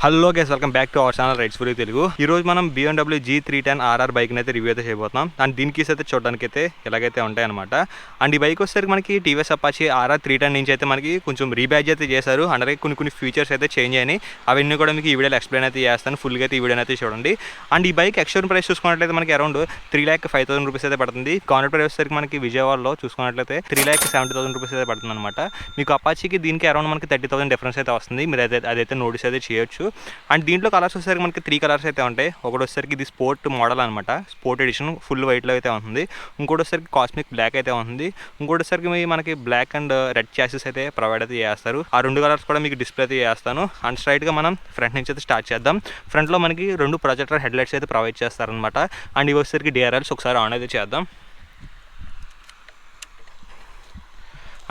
Hello guys, welcome back to our channel rides for you Telugu. ఈ రోజు మనం BMW G310 RR బైక్ని అయితే రివ్యూ అయితే చేయబోతున్నాం. అండ్ దీనికి అయితే చూడడానికి అయితే ఎలాగైతే ఉంటాయన్నమాట. అండ్ ఈ బైక్ వచ్చేసరికి మనకి TVS Apache RR 310 నుంచి అయితే మనకి కొంచెం రీబ్యాజ్ అయితే చేశారు. అండ్ అలాగే కొన్ని ఫీచర్స్ అయితే చేంజ్ అయినాయి. అవన్నీ కూడా మీకు ఈ వీడియోలో ఎక్స్ప్లెయిన్ అయితే చేస్తాను. ఫుల్గా అయితే ఈ వీడియోని అయితే చూడండి. అండ్ ఈ బైక్ ఎక్స్టర్నల్ ప్రైస్ చూసుకున్నట్లయితే మనకి అరౌండ్ 3,05,000 రూపీస్ అయితే పడుతుంది. కాంట్రాక్ట్ ప్రైస్ వచ్చేసరికి మనకి విజయవాడలో చూసుకున్నట్లయితే 3,70,000 రూపీస్ అయితే పడుతుంది అనమాట. మీకు అపాచీకి దీనికి అరౌండ్ మనకి 30,000 డిఫరెన్స్ అయితే వస్తుంది. మీరు అదైతే నోటీస్ అయితే చేయొచ్చు. అండ్ దీంట్లో కలర్స్ వచ్చేసరికి మనకి 3 కలర్స్ అయితే ఉంటాయి. ఒకటి వచ్చేసరికి ఇది స్పోర్ట్ మోడల్ అనమాట, స్పోర్ట్ ఎడిషన్ ఫుల్ వైట్లో అయితే ఉంటుంది. ఇంకోటి వచ్చేసరికి కాస్మిక్ బ్లాక్ అయితే ఉంటుంది. ఇంకోటి వచ్చేసరికి మనకి బ్లాక్ అండ్ రెడ్ చాసెస్ అయితే ప్రొవైడ్ అయితే చేస్తారు. ఆ 2 కలర్స్ కూడా మీకు డిస్ప్లే అయితే చేస్తాను. అండ్ స్ట్రైట్గా మనం ఫ్రంట్ నుంచి అయితే స్టార్ట్ చేద్దాం. ఫ్రంట్లో మనకి 2 ప్రొజెక్టర్ హెడ్లైట్స్ అయితే ప్రొవైడ్ చేస్తారనమాట. అండ్ ఇవి వచ్చేసరికి DRLs ఒకసారి ఆన్ అయితే చేద్దాం.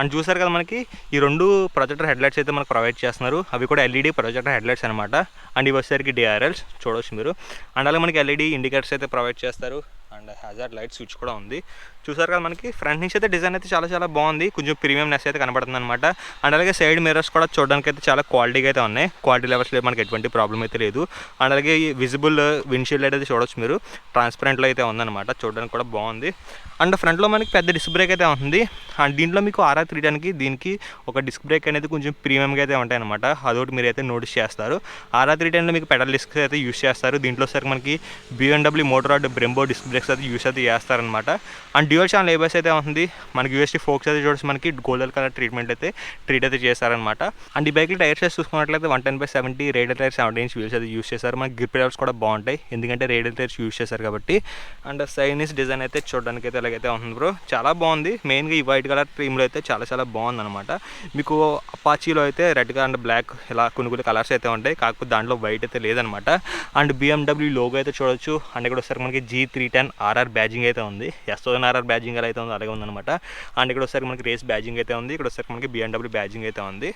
అండ్ చూసారు కదా, మనకి ఈ 2 ప్రొజెక్టర్ హెడ్లైట్స్ అయితే మనకు ప్రొవైడ్ చేస్తున్నారు. అవి కూడా LED ప్రొజెక్టర్ హెడ్లైట్స్ అనమాట. అండ్ ఇవి వచ్చేసరికి DRLs చూడవచ్చు మీరు. అండ్ అలాగే మనకి LED ఇండికేటర్స్ అయితే ప్రొవైడ్ చేస్తారు. అండ్ హ్యాజార్డ్ లైట్ స్విచ్ కూడా ఉంది. చూసారు కదా, మనకి ఫ్రంట్ నుంచి అయితే డిజైన్ అయితే చాలా బాగుంది. కొంచెం ప్రీమియంనెస్ అయితే కనబడుతుంది అనమాట. అండ్ అలాగే సైడ్ మిర్రర్స్ కూడా చూడడానికి అయితే చాలా క్వాలిటీగా అయితే ఉన్నాయి. క్వాలిటీ లెవెల్స్లో మనకి ఎటువంటి ప్రాబ్లం అయితే లేదు. అండ్ అలాగే ఈ విజిబుల్ విండ్షీల్డ్ అయితే చూడవచ్చు మీరు, ట్రాన్స్పరెంట్లో అయితే ఉందన్నమాట. చూడడానికి కూడా బాగుంది. అండ్ ఫ్రంట్లో మనకి పెద్ద డిస్క్ బ్రేక్ అయితే ఉంది. అండ్ దీంట్లో మీకు RR 310కి దీనికి ఒక డిస్క్ బ్రేక్ అనేది కొంచెం ప్రీమియంగా అయితే ఉంటాయన్నమాట. అదొకటి మీరు అయితే నోటీస్ చేస్తారు. RR 310లో మీకు పెడల్ డిస్క్ అయితే యూస్ చేస్తారు. దీంట్లో సరికి మనకి BMW మోటోరాడ్ బ్రెంబో డిస్క్ బ్రేక్స్ అయితే యూస్ అయితే చేస్తారనమాట. అండ్ డ్యూయల్ ఛానల్ ABS అయితే ఉంటుంది. మనకి USD ఫోక్స్ అయితే చూడొచ్చు, మనకి గోల్డెన్ కలర్ ట్రీట్ అయితే చేస్తారనమాట. అండ్ ఈ బైక్లో టైర్స్ అయితే చూసుకున్నట్లయితే 110/70 రేడియల్ టైర్ 70 ఇంచ్ వీల్స్ అయితే యూస్ చేశారు. మనకి గ్రిప్ లెవెల్స్ కూడా బాగుంటాయి, ఎందుకంటే రేడియల్ టైర్స్ యూస్ చేశారు కాబట్టి. అండ్ సైనీస్ డిజైన్ అయితే చూడడానికి అయితే ఎలాగైతే ఉంటుంది బ్రో, చాలా బాగుంది. మెయిన్గా ఈ వైట్ కలర్ థీమ్లో అయితే చాలా బాగుంది అనమాట. మీకు అపాచీలో అయితే రెడ్ అండ్ బ్లాక్ ఇలా కొన్ని కలర్స్ అయితే ఉంటాయి, కాకపోతే దాంట్లో వైట్ అయితే లేదనమాట. అండ్ BMW లోగో అయితే చూడొచ్చు. అండ్ ఇక్కడ ఒకసారి మనకి G310 RR బ్యాజింగ్ అయితే ఉంది. S1000 బ్యాజింగ్ ఎలా అయితే ఉంది అలాగే ఉందన్నమాట. అండ్ ఇక్కడ ఒకసారి మనకి రేస్ బ్యాజింగ్ అయితే ఉంది. ఇక్కడ ఒకసారి మనకి BMW బ్యాజింగ్ అయితే ఉంది.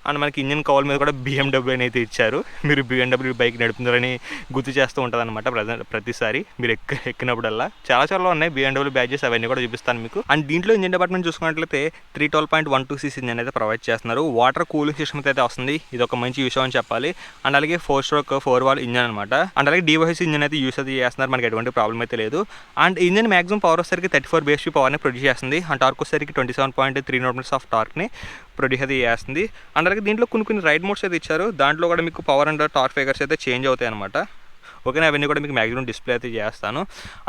అండ్ మనకి ఇంజిన్ కవర్ మీద కూడా BMW అని అయితే ఇచ్చారు. మీరు BMW బైక్ నడుపుతున్నారని గుర్తు చేస్తూ ఉంటుంది అనమాట ప్రతిసారి మీరు ఎక్కినప్పుడల్లా. చాలా ఉన్నాయి BMW బ్యాచెస్, అవన్నీ కూడా చూపిస్తాను మీకు. అండ్ దీంట్లో ఇంజిన్ డిపార్ట్మెంట్ చూసుకున్నట్లయితే 312.12cc ఇంజిన్ అయితే ప్రొవైడ్ చేస్తున్నారు. వాటర్ కూలింగ్ సిస్టమ్ అయితే వస్తుంది. ఇది ఒక మంచి విషయం అని చెప్పాలి. అండ్ అలాగే 4-stroke 4-valve ఇంజిన్ అనమాట. అండ్ అలాగే DYC ఇంజిన్ అయితే యూస్ అయితే చేస్తున్నారు. మనకి ఎటువంటి ప్రాబ్లం అయితే లేదు. అండ్ ఇంజిన్ మాక్సిమం పవర్ వచ్చేసరికి 34 bhp పవర్ని ప్రొడ్యూస్ చేస్తుంది. అండ్ టార్క్ వచ్చేసరికి 27.3 Nm ఆఫ్ టార్క్ని ప్రొడ్యూస్ అయితే చేస్తుంది. అండ్ అలాగే దీంట్లో కొన్ని రైడ్ మోడ్స్ అయితే ఇచ్చారు. దాంట్లో కూడా మీకు పవర్ అండ్ టార్క్ ఫిగర్స్ అయితే చేంజ్ అవుతాయి అనమాట. ఓకేనా, అవన్నీ కూడా మీకు మ్యాక్సిమం డిస్ప్లే అయితే చేస్తాను.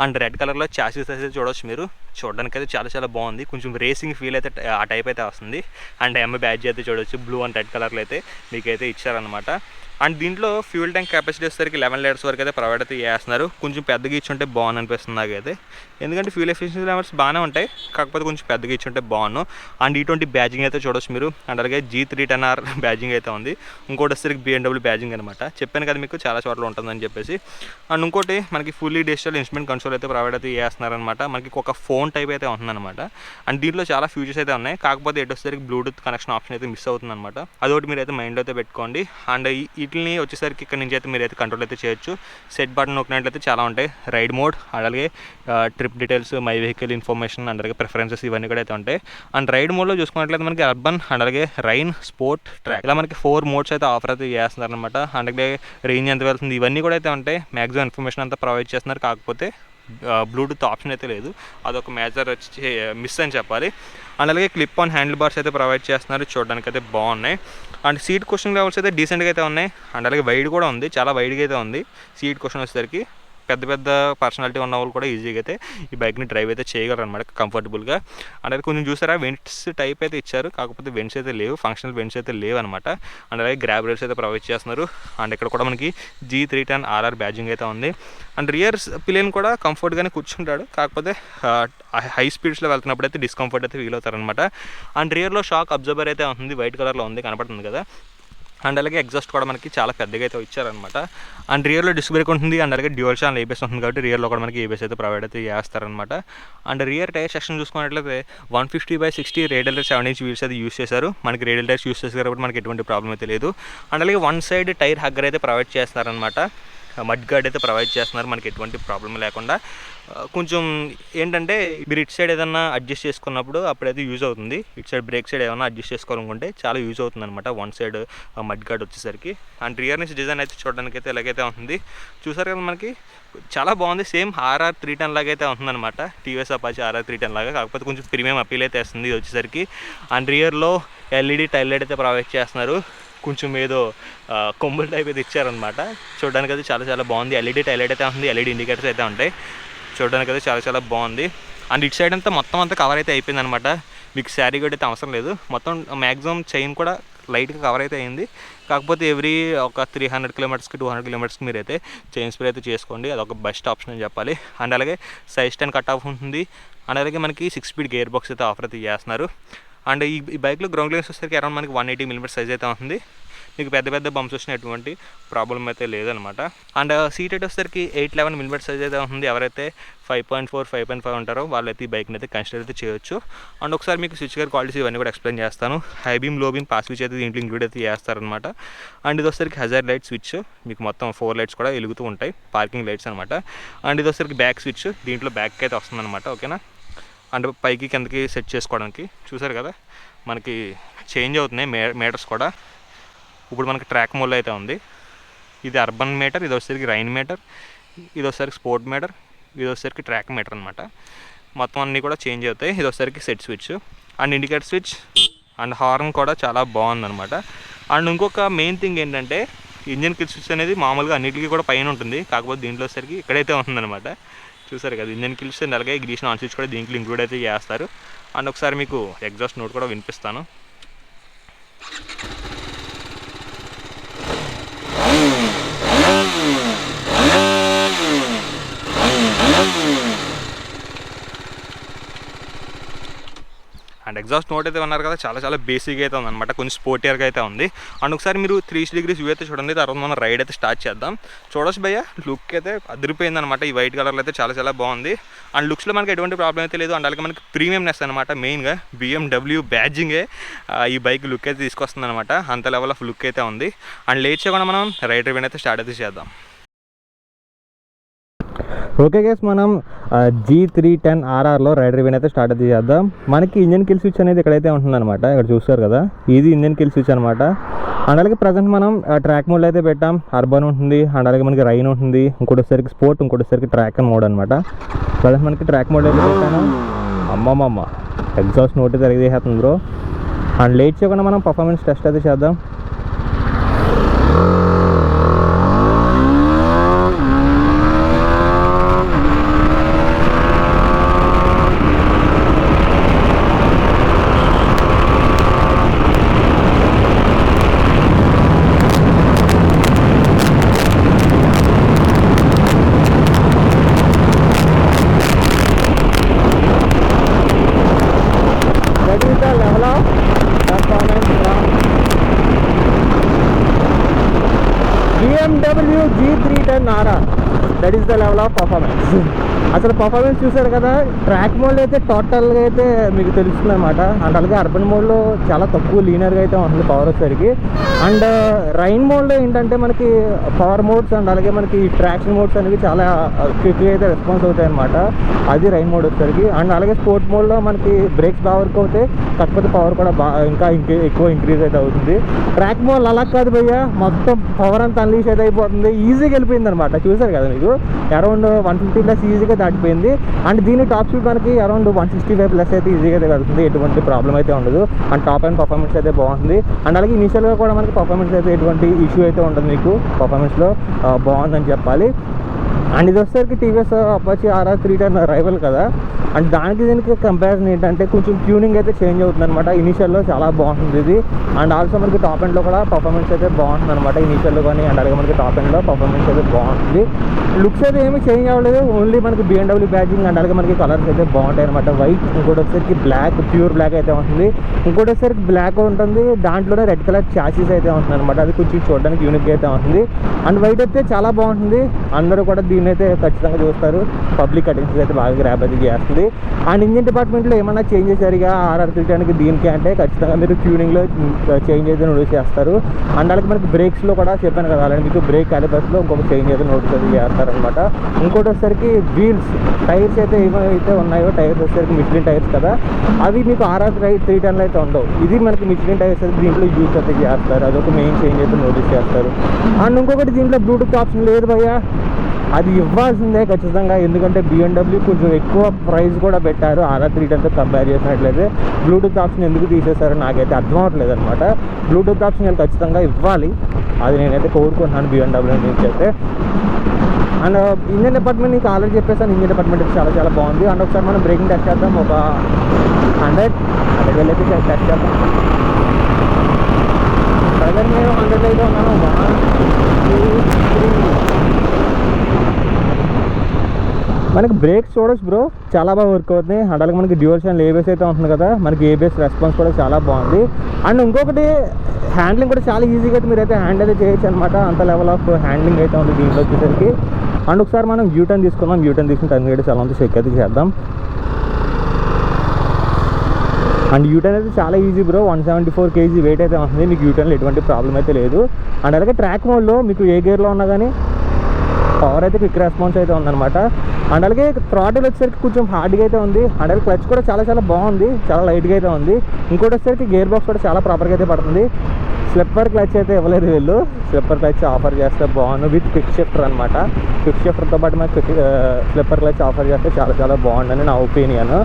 అండ్ రెడ్ కలర్లో చాసిస్ అయితే చూడవచ్చు మీరు. చూడడానికి అయితే చాలా బాగుంది. కొంచెం రేసింగ్ ఫీల్ అయితే ఆ టైప్ అయితే వస్తుంది. అండ్ M బ్యాడ్జ్ అయితే చూడవచ్చు, బ్లూ అండ్ రెడ్ కలర్లో అయితే మీకైతే ఇచ్చారనమాట. అండ్ దీంట్లో ఫ్యూల్ ట్యాంక్ కెపాసిటీ వచ్చేసరికి 11 లీటర్స్ వరకు అయితే ప్రొవైడ్ అయితే చేస్తున్నారు. కొంచెం పెద్దగా ఇచ్చుంటే బాగుంది అనిపిస్తుంది నాకైతే, ఎందుకంటే ఫ్యూల్ ఎఫిషియన్సీ లెవెల్స్ బాగానే ఉంటాయి, కాకపోతే కొంచెం పెద్దగా ఇచ్చుంటే బాగున్నాను. అండ్ E20 బ్యాజింగ్ అయితే చూడవచ్చు మీరు. అండ్ అలాగే G310R బ్యాజింగ్ అయితే ఉంది. ఇంకోటి వచ్చేసరికి BMW బ్యాజింగ్ అనమాట. చెప్పాను కదా మీకు చాలా చోట్ల ఉంటుందని చెప్పేసి. అండ్ ఇంకోటి మనకి ఫుల్లీ డిజిటల్ ఇన్స్ట్రుమెంట్ కన్సోల్ అయితే ప్రొవైడ్ అయితే చేస్తున్నారనమాట. మనకి ఒక ఫోన్ టైప్ అయితే ఉంటుందన్నమాట. అండ్ దీంట్లో చాలా ఫీచర్స్ అయితే ఉన్నాయి, కాకపోతే ఎటు వచ్చేసరికి బ్లూటూత్ కనెక్షన్ ఆప్షన్ అయితే మిస్ అవుతుందన్నమాట. అదొకటి మీరు అయితే మైండ్లో అయితే పెట్టుకోండి. అండ్ వీటిని వచ్చేసరికి ఇక్కడ నుంచి అయితే మీరు అయితే కంట్రోల్ అయితే చేయొచ్చు. సెట్ బటన్ నొక్కినట్లయితే చాలా ఉంటాయి. రైడ్ మోడ్, అలాగే trip details, my vehicle information, and అలాగే ప్రిఫరెన్సెస్, ఇవన్నీ కూడా అయితే ఉంటాయి. అండ్ రైడ్ మోడ్లో చూసుకున్నట్లయితే మనకి అర్బన్, అండ్ అలాగే రైన్, స్పోర్ట్, ట్రాక్, ఇలా మనకి 4 మోడ్స్ అయితే ఆఫర్ అయితే చేస్తున్నారు అనమాట. అలాగే రేంజ్ ఎంత వెళ్తుంది, ఇవన్నీ కూడా అయితే ఉంటాయి. మ్యాక్సిమం ఇన్ఫర్మేషన్ అంతా ప్రొవైడ్ చేస్తున్నారు, కాకపోతే బ్లూటూత్ ఆప్షన్ అయితే లేదు. అదొక మేజర్ వచ్చి మిస్ అని చెప్పాలి. అండ్ అలాగే క్లిప్ ఆన్ హ్యాండిల్ బార్స్ అయితే ప్రొవైడ్ చేస్తున్నారు. చూడడానికి అయితే బాగున్నాయి. అండ్ సీట్ కుషన్ లెవెల్స్ అయితే డీసెంట్గా అయితే ఉన్నాయి. అండ్ అలాగే వైడ్ కూడా ఉంది, చాలా వైడ్గా అయితే ఉంది. సీట్ కుషన్ వచ్చేసరికి పెద్ద పర్సనాలిటీ ఉన్న వాళ్ళు కూడా ఈజీగా అయితే ఈ బైక్ని డ్రైవ్ అయితే చేయగలరు అనమాట, కంఫర్టబుల్గా. అంటే కొంచెం చూసారా, వెంట్స్ టైప్ అయితే ఇచ్చారు, కాకపోతే వెంట్స్ అయితే లేవు, ఫంక్షనల్ వెంట్స్ అయితే లేవు అనమాట. అండ్ అలాగే గ్రాబ్ రేల్స్ అయితే ప్రొవైడ్ చేస్తున్నారు. అండ్ ఇక్కడ కూడా మనకి G310 RR బ్యాజింగ్ అయితే ఉంది. అండ్ రియర్ పిలియన్ కూడా కంఫర్ట్గానే కూర్చుంటాడు, కాకపోతే హై స్పీడ్స్లో వెళ్తున్నప్పుడు అయితే డిస్కంఫర్ట్ అయితే ఫీల్ అవుతారనమాట. అండ్ రియర్లో షాక్ అబ్జర్వర్ అయితే ఉంటుంది, వైట్ కలర్లో ఉంది, కనపడుతుంది కదా. అండ్ అలాగే ఎగ్జాస్ట్ కూడా మనకి చాలా పెద్దగా అయితే ఇచ్చారనమాట. అండ్ రియర్లో డిస్క్ బ్రేక్ ఉంటుంది. అండ్ అలాగే డ్యూయల్ ఛానల్ ABS ఉంటుంది కాబట్టి రియర్లో కూడా మనకి ABS అయితే ప్రొవైడ్ అయితే చేస్తారనమాట. అండ్ రియర్ టైర్ సెక్షన్ చూసుకున్నట్లయితే 150/60 రేడియల్ టైర్ 7 ఇంచ్ వీల్స్ అయితే యూస్ చేశారు. మనకి రేడియల్ టైర్స్ యూస్ చేశారు కాబట్టి మనకి ఎటువంటి ప్రాబ్లం అయితే లేదు. అండ్ అలాగే వన్ సైడ్ టైర్ హగ్గర్ అయితే ప్రొవైడ్ చేస్తారనమాట. మడ్ గార్డ్ అయితే ప్రొవైడ్ చేస్తున్నారు మనకి ఎటువంటి ప్రాబ్లం లేకుండా. కొంచెం ఏంటంటే మీరు ఇటు సైడ్ ఏదన్నా అడ్జస్ట్ చేసుకున్నప్పుడు అప్పుడైతే యూజ్ అవుతుంది. ఇటు సైడ్ బ్రేక్ సైడ్ ఏదైనా అడ్జస్ట్ చేసుకోవాలనుకుంటే చాలా యూజ్ అవుతుంది అనమాట వన్ సైడ్ మడ్ గార్డ్ వచ్చేసరికి. అండ్ రియర్ నుంచి డిజైన్ అయితే చూడడానికి అయితే ఎలాగైతే ఉంటుంది చూసారు కదా, మనకి చాలా బాగుంది. సేమ్ RR 310 లాగా అయితే ఉంటుందన్నమాట, టీవీఎస్ అపాచీ RR 310 లాగా, కాకపోతే కొంచెం ప్రీమియం అపీల్ అయితే వస్తుంది ఇది వచ్చేసరికి. అండ్ రియర్లో LED టైల్ లైట్ అయితే ప్రొవైడ్ చేస్తున్నారు. కొంచెం ఏదో కొమ్ముల టైప్ అయితే ఇచ్చారనమాట, చూడడానికి అయితే చాలా చాలా బాగుంది. LED టైల్ లైట్ అయితే ఉంది, LED ఇండికేటర్స్ అయితే ఉంటాయి, చూడడానికి అయితే చాలా చాలా బాగుంది. అండ్ ఇటు సైడ్ అంతా మొత్తం అంతా కవర్ అయితే అయిపోయింది అనమాట. మీకు శారీ కూడా అయితే అవసరం లేదు, మొత్తం మ్యాక్సిమం చైన్ కూడా లైట్గా కవర్ అయితే అయింది. కాకపోతే ఎవ్రీ ఒక 300 కిలోమీటర్స్కి 200 కిలోమీటర్స్కి మీరు అయితే చైన్ స్ప్రే అయితే చేసుకోండి, అదొక బెస్ట్ ఆప్షన్ అని చెప్పాలి. అండ్ అలాగే సైజ్ 10 కట్ ఆఫ్ ఉంటుంది. అండ్ అలాగే మనకి 6 స్పీడ్ గేర్ బాక్స్ అయితే ఆఫర్ అయితే చేస్తున్నారు. అండ్ ఈ బైక్లో గ్రౌండ్ క్లియరెన్స్ వచ్చేసరికి అరౌండ్ మనకి 180 mm సైజ్ అయితే ఉంటుంది. మీకు పెద్ద పెద్ద బంప్స్ వచ్చిన ఎటువంటి ప్రాబ్లం అయితే లేదనమాట. అండ్ సీట్ అయితే వచ్చేసరికి 811 mm సైజ్ అయితే ఉంటుంది. ఎవరైతే 5.4, 5.5 ఉంటారో వాళ్ళైతే ఈ బైక్ని అయితే కన్సిడర్ అయితే చేయొచ్చు. అండ్ ఒకసారి మీకు స్విచ్ గేర్ క్వాలిటీస్ ఇవన్నీ కూడా ఎక్స్ప్లెయిన్ చేస్తాను. హై బీమ్, లో బీమ్, పాస్ స్విచ్ అయితే దీంట్లో ఇంక్లూడ్ అయితే చేస్తారనమాట. అండ్ ఇది వచ్చేసరికి హజార్ లైట్ స్విచ్, మీకు మొత్తం 4 లైట్స్ కూడా వెలుగుతూ ఉంటాయి, పార్కింగ్ లైట్స్ అనమాట. అండ్ ఇది వచ్చేసరికి బ్యాక్ స్విచ్, దీంట్లో బ్యాక్ అయితే వస్తుందన్నమాట, ఓకేనా. అండ్ పైకి కిందకి సెట్ చేసుకోవడానికి చూసారు కదా, మనకి చేంజ్ అవుతున్నాయి మీటర్స్ కూడా. ఇప్పుడు మనకి ట్రాక్ మోడ్లో అయితే ఉంది. ఇది అర్బన్ మీటర్, ఇది వచ్చేసరికి రైన్ మీటర్, ఇది వచ్చేసరికి స్పోర్ట్ మీటర్, ఇది వచ్చేసరికి ట్రాక్ మీటర్ అనమాట. మొత్తం అన్నీ కూడా చేంజ్ అవుతాయి. ఇది వచ్చేసరికి set switch and indicator switch. And horn కూడా చాలా బాగుందన్నమాట. అండ్ ఇంకొక మెయిన్ థింగ్ ఏంటంటే ఇంజన్ కిల్ స్విచ్ అనేది మామూలుగా అన్నిటికీ కూడా పైన ఉంటుంది, కాకపోతే దీంట్లో వచ్చేసరికి ఇక్కడైతే ఉంటుందన్నమాట. చూసారు కదా, ఇంజన్ కిల్ స్విచ్, అలాగే గ్రీషన్ ఆన్ స్విచ్ కూడా దీంట్లో ఇంక్లూడ్ అయితే చేస్తారు. అండ్ ఒకసారి మీకు ఎగ్జాస్ట్ నోట్ కూడా వినిపిస్తాను. అండ్ ఎగ్జాస్ట్ నోట్ అయితే ఉన్నారు కదా, చాలా చాలా బేసిక్గా అయితే ఉందన్నమాట, కొంచెం స్పోర్టియర్గా అయితే ఉంది. అండ్ ఒకసారి మీరు 360 degrees వ్యూ అయితే చూడండి. తర్వాత మనం రైడ్ అయితే స్టార్ట్ చేద్దాం. చూడొచ్చు భయ్య, లుక్ అయితే అదిరిపోయింది అనమాట. ఈ వైట్ కలర్లో అయితే చాలా చాలా బాగుంది. అండ్ లుక్స్లో మనకి ఎటువంటి ప్రాబ్లం అయితే లేదు. అండ్ అలాగే మనకి ప్రీమియంనెస్ అనమాట, మెయిన్గా BMW బ్యాడ్జింగే ఈ బైక్ లుక్ అయితే తీసుకొస్తుంది అనమాట, అంత లెవెల్ ఆఫ్ లుక్ అయితే ఉంది. అండ్ లేట్ చేయకుండా మనం రైడ్ రివ్యూ అయితే స్టార్ట్ అయితే చేద్దాం. ఓకే గైస్, మనం G310 RRలో రైడ్ రివ్యూ అయితే స్టార్ట్ అయితే చేద్దాం. మనకి ఇంజన్ కిల్ స్విచ్ అనేది ఇక్కడైతే ఉంటుందన్నమాట, ఇక్కడ చూస్తారు కదా, ఇది ఇంజన్ కిల్ స్విచ్ అనమాట. అండ్ అలాగే ప్రజెంట్ మనం ట్రాక్ మోడ్లో అయితే పెట్టాం, అర్బన్ ఉంటుంది, అండ్ అలాగే మనకి రైన్ ఉంటుంది, ఇంకోటిసరికి స్పోర్ట్, ఇంకోటిసరికి ట్రాక్ అండ్ మోడ్ అనమాట. ప్రజెంట్ మనకి ట్రాక్ మోడ్లో అయితే పెట్టాను. అమ్మమ్మ ఎగ్జాస్ట్ నోట్ అయితే చేసేస్తుంది బ్రో. అండ్ లేట్ చేయకుండా మనం పర్ఫార్మెన్స్ టెస్ట్ అయితే చేద్దాం. BMW G310 RR, that is the level of performance. అసలు పర్ఫార్మెన్స్ చూసారు కదా, ట్రాక్ మోడ్లో అయితే టోటల్గా అయితే మీకు తెలుస్తుంది అనమాట. అండ్ అలాగే అర్బన్ మోడ్లో చాలా తక్కువ లీనర్గా అయితే ఉంటుంది పవర్ వచ్చేసరికి. అండ్ రైన్ మోడ్లో ఏంటంటే మనకి పవర్ మోడ్స్ అండ్ అలాగే మనకి ట్రాక్షన్ మోడ్స్ అనేవి చాలా క్విక్గా అయితే రెస్పాన్స్ అవుతాయి అనమాట, అది రైన్ మోడ్ వచ్చేసరికి. అండ్ అలాగే స్పోర్ట్ మోడ్లో మనకి బ్రేక్స్ బాగా వర్క్ అవుతాయి, కాకపోతే పవర్ కూడా ఇంకా ఎక్కువ ఇంక్రీజ్ అయితే అవుతుంది. ట్రాక్ మోడ్ అలా కాదు భయ్య, మొత్తం పవర్ అంతా అన్లీష్ అయితే అయిపోతుంది, ఈజీగా వెళ్ళిపోయింది అనమాట. చూసారు కదా మీకు, అరౌండ్ 150+ ఈజీగా దాటిపోయింది. అండ్ దీని టాప్ స్పీడ్ మనకి అరౌండ్ 165+ అయితే ఈజీగా అయితే వెళ్తుంది, ఎటువంటి ప్రాబ్లం అయితే ఉండదు. అండ్ టాప్ అండ్ పర్ఫార్మెన్స్ అయితే బాగుంది. అండ్ అలాగే ఇనిషియల్గా కూడా మనకి పర్ఫార్మెన్స్ అయితే ఎటువంటి ఇష్యూ అయితే ఉండదు, మీకు పర్ఫార్మెన్స్లో బాగుందని చెప్పాలి. అండ్ ఇది వచ్చేసరికి టీవీఎస్ అపాచీ RR 310 రైవల్ కదా, అండ్ దానికి దీనికి కంపారిజన్ ఏంటంటే కొంచెం ట్యూనింగ్ అయితే చేంజ్ అవుతుంది అనమాట. ఇనిషియల్లో చాలా బాగుంటుంది ఇది. అండ్ ఆల్సో మనకి టాప్ ఎండ్లో కూడా పర్ఫార్మెన్స్ అయితే బాగుంటుంది అనమాట, ఇనిషియల్లో కానీ. అండ్ అలాగే మనకి టాప్ ఎండ్లో పర్ఫార్మెన్స్ అయితే బాగుంటుంది. లుక్స్ అయితే ఏమీ చేంజ్ అవ్వలేదు, ఓన్లీ మనకి BMW బ్యాడ్జింగ్ అండ్ అలాగే మనకి కలర్స్ అయితే బాగుంటాయి అనమాట. వైట్, ఇంకోటి వచ్చేసరికి బ్లాక్, ప్యూర్ బ్లాక్ అయితే ఉంటుంది, ఇంకోటి వచ్చేసరికి బ్లాక్ ఉంటుంది, దాంట్లోనే రెడ్ కలర్ చాసీస్ అయితే ఉంటుంది అనమాట, అది కొంచెం చూడడానికి యూనిక్ అయితే ఉంటుంది. అండ్ వైట్ అయితే చాలా బాగుంటుంది, అందరూ కూడా దీన్ని అయితే ఖచ్చితంగా చూస్తారు, పబ్లిక్ అటెన్షన్ అయితే బాగా గ్రాప్ అయితే చేస్తుంది. ఉంటుంది. అండ్ ఇంజిన్ డిపార్ట్మెంట్లో ఏమన్నా చేంజ్ చేశారుగా RR 310కి దీనికి అంటే ఖచ్చితంగా మీరు ట్యూనింగ్లో చేంజ్ అయితే నోటీస్ చేస్తారు. అండ్ అలాగే మనకి బ్రేక్స్లో కూడా చెప్పాను కదా అలాగే మీకు బ్రేక్ క్యాలిపర్స్లో ఇంకొక చేంజ్ అయితే నోటీస్ అయితే చేస్తారనమాట. ఇంకోటి వచ్చేసరికి వీల్స్ టైర్స్ అయితే ఏమైతే ఉన్నాయో టైర్స్ వచ్చేసరికి మిష్లిన్ టైర్స్ కదా, అవి మీకు RR 310లో అయితే ఉండవు. ఇది మనకి మిష్లిన్ టైర్స్ అయితే దీంట్లో యూస్ అయితే చేస్తారు. అదొక మెయిన్ చేంజ్ అయితే నోటీస్ చేస్తారు. అండ్ ఇంకొకటి దీంట్లో బ్లూటూత్ ఆప్షన్ లేదు భయ్యా, అది ఇవ్వాల్సిందే ఖచ్చితంగా. ఎందుకంటే BMW కొంచెం ఎక్కువ ప్రైస్ కూడా పెట్టారు RR 310తో కంపేర్ చేసినట్లయితే. బ్లూటూత్ ఆప్షన్ ఎందుకు తీసేశారో నాకైతే అర్థం అవ్వట్లేదు అనమాట. బ్లూటూత్ ఆప్షన్ నేను ఖచ్చితంగా ఇవ్వాలి, అది నేనైతే కోరుకుంటున్నాను BMW నుంచి అయితే. అండ్ ఇంజిన్ డిపార్ట్మెంట్ నీకు ఆల్రెడీ చెప్పేసాను, ఇంజిన్ డిపార్ట్మెంట్ చాలా చాలా బాగుంది. అండ్ ఒకసారి మనం బ్రేకింగ్ టెస్ట్ చేద్దాం, ఒక 100 వెళ్ళైతే టెస్ట్ చేద్దాం. ప్రజెంట్ నేను 100 అయితే ఉన్నాను. 1 2 3 మనకి బ్రేక్స్ చూడొచ్చు బ్రో, చాలా బాగా వర్క్ అవుతుంది. అండ్ అలాగే మనకి డ్యూయల్ ఛానల్ ABS అయితే ఉంటుంది కదా, మనకి ABS రెస్పాన్స్ కూడా చాలా బాగుంది. అండ్ ఇంకొకటి హ్యాండ్లింగ్ కూడా చాలా ఈజీగా అయితే మీరైతే హ్యాండ్ అయితే చేయొచ్చు అనమాట. అంత లెవెల్ ఆఫ్ హ్యాండ్లింగ్ అయితే ఉంది దీంట్లో వచ్చేసరికి. అండ్ ఒకసారి మనం యూటర్న్ తీసుకున్నాం, యూటర్న్ తీసుకుని టర్న్ అయితే చాలా మంది చెక్ అయితే చేద్దాం. అండ్ యూటర్న్ అయితే చాలా ఈజీ బ్రో, 174 kg వెయిట్ అయితే ఉంటుంది. మీకు యూటర్న్లో ఎటువంటి ప్రాబ్లం అయితే లేదు. అండ్ అలాగే ట్రాక్ మోడ్లో మీకు ఏ గేర్లో ఉన్నా కానీ పవర్ అయితే క్విక్ రెస్పాన్స్ అయితే ఉందన్నమాట. అండ్ అలాగే థ్రాటిల్ వచ్చేసరికి కొంచెం హార్డ్గా అయితే ఉంది. అండ్ అలాగే క్లచ్ కూడా చాలా చాలా బాగుంది, చాలా లైట్గా అయితే ఉంది. ఇంకోటి వచ్చేసరికి గేర్ బాక్స్ కూడా చాలా ప్రాపర్గా అయితే పడుతుంది. స్లిప్పర్ క్లచ్ అయితే ఇవ్వలేదు వీళ్ళు, స్లిప్పర్ క్లచ్ ఆఫర్ చేస్తే బాగుంది విత్ క్విక్ షిఫ్టర్ అనమాట. క్విక్ షిఫ్టర్తో పాటు మనకి స్లిప్పర్ క్లచ్ ఆఫర్ చేస్తే చాలా చాలా బాగుందని నా ఒపీనియన్.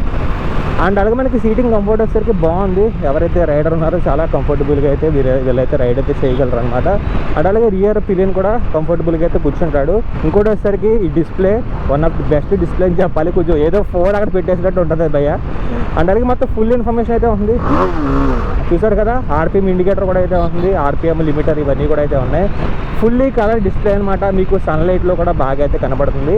అండ్ అలాగే మనకి సీటింగ్ కంఫర్ట్ వచ్చేసరికి బాగుంది. ఎవరైతే రైడర్ ఉన్నారో చాలా కంఫర్టబుల్గా అయితే వీళ్ళైతే రైడ్ అయితే చేయగలరు అనమాట. అండ్ అలాగే రియర్ పిలియన్ కూడా కంఫర్టబుల్గా అయితే కూర్చుంటాడు. ఇంకోటి వచ్చేసరికి ఈ display one of the best display అని చెప్పాలి. కొంచెం ఏదో ఫోన్ అక్కడ పెట్టేసినట్టు ఉంటుంది భయ్య. అండ్ అలాగే మొత్తం ఫుల్ ఇన్ఫర్మేషన్ అయితే ఉంది, చూసారు కదా. RPM ఇండికేటర్ కూడా అయితే ఉంది, RPM లిమిటర్ ఇవన్నీ కూడా అయితే ఉన్నాయి. ఫుల్లీ కలర్ డిస్ప్లే అనమాట. మీకు సన్లైట్లో కూడా బాగా అయితే కనబడుతుంది,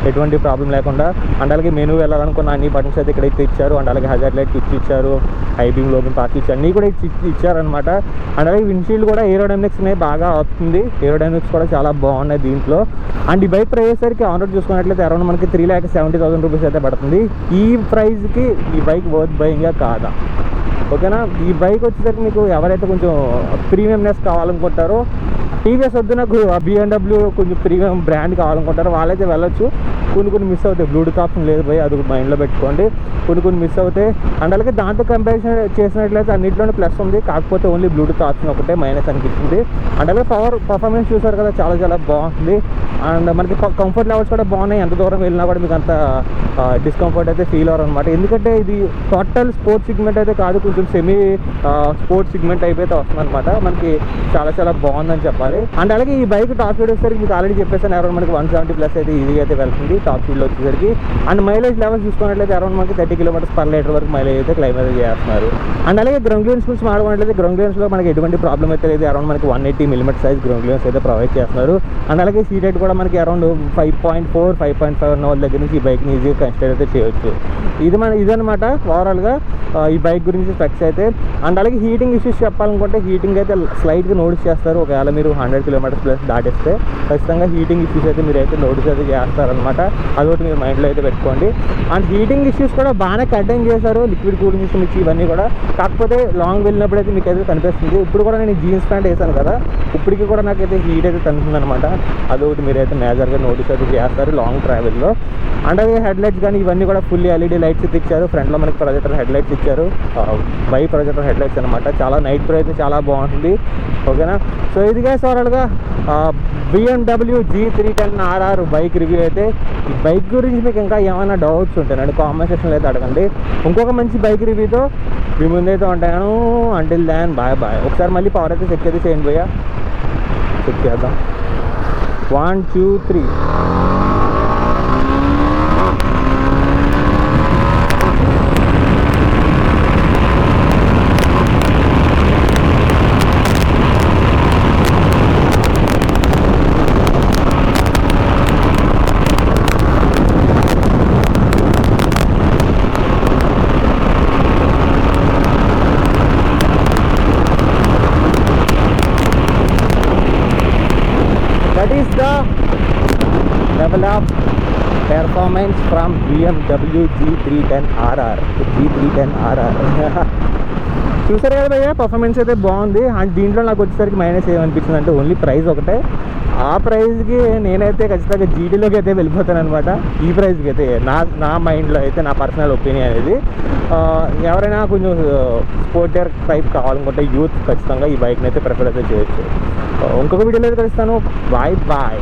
ఎటువంటి ప్రాబ్లం లేకుండా. అండ్ అలాగే మెనూ వెళ్ళాలనుకున్న అన్ని బటన్స్ అయితే ఇక్కడైతే ఇచ్చారు. అండ్ అలాగే హజార్డ్ లైట్ స్విచ్ ఇచ్చారు, హై బీమ్ లో బీమ్ పార్క్ ఇచ్చారు, అన్నీ కూడా ఇచ్చారనమాట. అండ్ అలాగే విండ్షీల్డ్ కూడా ఏరోడైనమిక్స్ బాగా అవుతుంది, ఏరోడైనమిక్స్ కూడా చాలా బాగున్నాయి దీంట్లో. అండ్ ఈ బైక్ ప్రైస్ సరికి ఆన్ రోడ్ చూసుకున్నట్లయితే అరౌండ్ మనకి 3,70,000 రూపీస్ అయితే పడుతుంది. ఈ ప్రైస్కి ఈ బైక్ వర్త్ బయింగా కాదా? ఓకేనా. ఈ బైక్ వచ్చేసరికి మీకు ఎవరైతే కొంచెం ప్రీమియంనెస్ కావాలనుకుంటారో, టీవీఎస్ వద్దు నాకు BMW కొంచెం ప్రీమియం బ్రాండ్ కావాలనుకుంటారో వాళ్ళైతే వెళ్ళొచ్చు. కొన్ని మిస్ అవుతాయి, బ్లూటూత్ ఆప్షన్ లేదు భయ్, అది మైండ్లో పెట్టుకోండి. కొన్ని మిస్ అవుతాయి. అండ్ అలాగే దాంతో కంపారిజన్ చేసినట్లయితే అన్నింటిలోనే ప్లస్ ఉంది, కాకపోతే ఓన్లీ బ్లూటూత్ ఆప్షన్ ఒకటే మైనస్ అనిపిస్తుంది. అండ్ అలాగే పర్ఫార్మెన్స్ చూసారు కదా, చాలా చాలా బాగుంది. అండ్ మనకి కంఫర్ట్ లెవెల్స్ కూడా బాగున్నాయి, ఎంత దూరం వెళ్ళినా కూడా మీకు అంత డిస్కంఫర్ట్ అయితే ఫీల్ అవ్వరు అనమాట. ఎందుకంటే ఇది టోటల్ స్పోర్ట్స్ సెగ్మెంట్ అయితే కాదు, కొంచెం సెమీ స్పోర్ట్స్ సెగ్మెంట్ టైప్ అయితే వస్తుంది అనమాట. మనకి చాలా చాలా బాగుందని చెప్పాలి. అండ్ అలాగే ఈ బైక్ టాప్ స్పీడ్ వచ్చేసరికి మీకు ఆల్రెడీ చెప్పేసాను, అరౌండ్ మనకి 170+ అయితే ఈజీగా అయితే వెళ్తుంది టాప్ స్పీడ్లో వచ్చేసరికి. అండ్ మైలేజ్ లెవెల్ చూసుకున్నట్లయితే అరౌండ్ మనకి 30 km/లీటర్ వరకు మైలేజ్ అయితే క్లైమ్ అయితే చేస్తున్నారు. అండ్ అలాగే గ్రౌండ్ క్లియరెన్స్ గురించి మాట్లాడుకున్నట్లయితే గ్రౌండ్ క్లియరెన్స్లో మనకి ఎటువంటి ప్రాబ్లం అయితే లేదు. అరౌండ్ మనకి 180 mm సైజ్ గ్రౌండ్ క్లియరెన్స్ అయితే ప్రొవైడ్ చేస్తున్నారు. అండ్ అలాగే సీట్ హైట్ కూడా మనకి అరౌండ్ 5.4 5.5 ఉన్న వాళ్ళ దగ్గర నుంచి ఈ బైక్ని ఈజీగా కన్సిడర్ అయితే చేయొచ్చు. ఇదనమాట ఓవరాల్గా ఈ బైక్ గురించి స్పెక్స్ అయితే. అండ్ అలాగే హీటింగ్ ఇష్యూస్ చెప్పాలనుకుంటే హీటింగ్ అయితే స్లైట్గా నోటీస్ చేస్తారు. ఒకవేళ మీరు 100 km+ దాటిస్తే ఖచ్చితంగా హీటింగ్ ఇష్యూస్ అయితే మీరు అయితే నోటీస్ అయితే చేస్తారనమాట. అదొకటి మీరు మైండ్లో అయితే పెట్టుకోండి. అండ్ హీటింగ్ ఇష్యూస్ కూడా బాగానే కంటైన్ చేశారు, లిక్విడ్ కూలింగ్ సిస్టమ్ ఇచ్చి ఇవన్నీ కూడా. కాకపోతే లాంగ్ వెళ్ళినప్పుడు అయితే మీకు అయితే కనిపిస్తుంది. ఇప్పుడు కూడా నేను జీన్స్ ప్యాంట్ వేసాను కదా, ఇప్పటికీ కూడా నాకైతే హీట్ అయితే కనిపిస్తుంది అనమాట. అదొకటి మీరైతే మేజర్గా నోటీస్ అయితే చేస్తారు లాంగ్ ట్రావెల్లో. అండ్ అలాగే హెడ్ లైట్స్ కానీ ఇవన్నీ కూడా ఫుల్లీ LED లైట్స్ అయితే ఇచ్చారు. ఫ్రంట్లో మనకి ప్రొజెక్టర్ హెడ్ లైట్స్ ఇచ్చారు, బై ప్రొజెక్టర్ హెడ్ లైట్స్ అనమాట. చాలా నైట్ ప్రో అయితే చాలా బాగుంటుంది. ఓకేనా. సో ఇదిగా ఓవరాల్గా BMW G310RR బైక్ రివ్యూ అయితే. ఈ బైక్ గురించి మీకు ఇంకా ఏమైనా డౌట్స్ ఉంటాయండి కామెంట్ సెక్షన్లో అయితే అడగండి. ఇంకొక మంచి బైక్ రివ్యూతో మీ ముందైతే ఉంటాను. Until then bye. ఒకసారి మళ్ళీ పవర్ అయితే చెక్ అయితే చేయండి భయ్యా, చెక్ చేద్దాం. 1 2 3. That is the level of from BMW G310RR. చూసారు కదా భయ్య, పర్ఫార్మెన్స్ అయితే బాగుంది. అండ్ దీంట్లో నాకు వచ్చేసరికి మైనస్ ఏమనిపించింది అంటే ఓన్లీ ప్రైస్ ఒకటే. ఆ ప్రైస్కి నేనైతే ఖచ్చితంగా జీటీలోకి అయితే వెళ్ళిపోతాను అనమాట. ఈ ప్రైస్కి అయితే నా మైండ్లో అయితే, నా పర్సనల్ ఒపీనియన్ ఇది. ఎవరైనా కొంచెం స్పోర్టియర్ టైప్ కావాలనుకుంటే యూత్ ఖచ్చితంగా ఈ బైక్ని అయితే ప్రిఫర్ అయితే చేయొచ్చు. ఇంకొక వీడియోలో అయితే కలుస్తాను. Bye bye.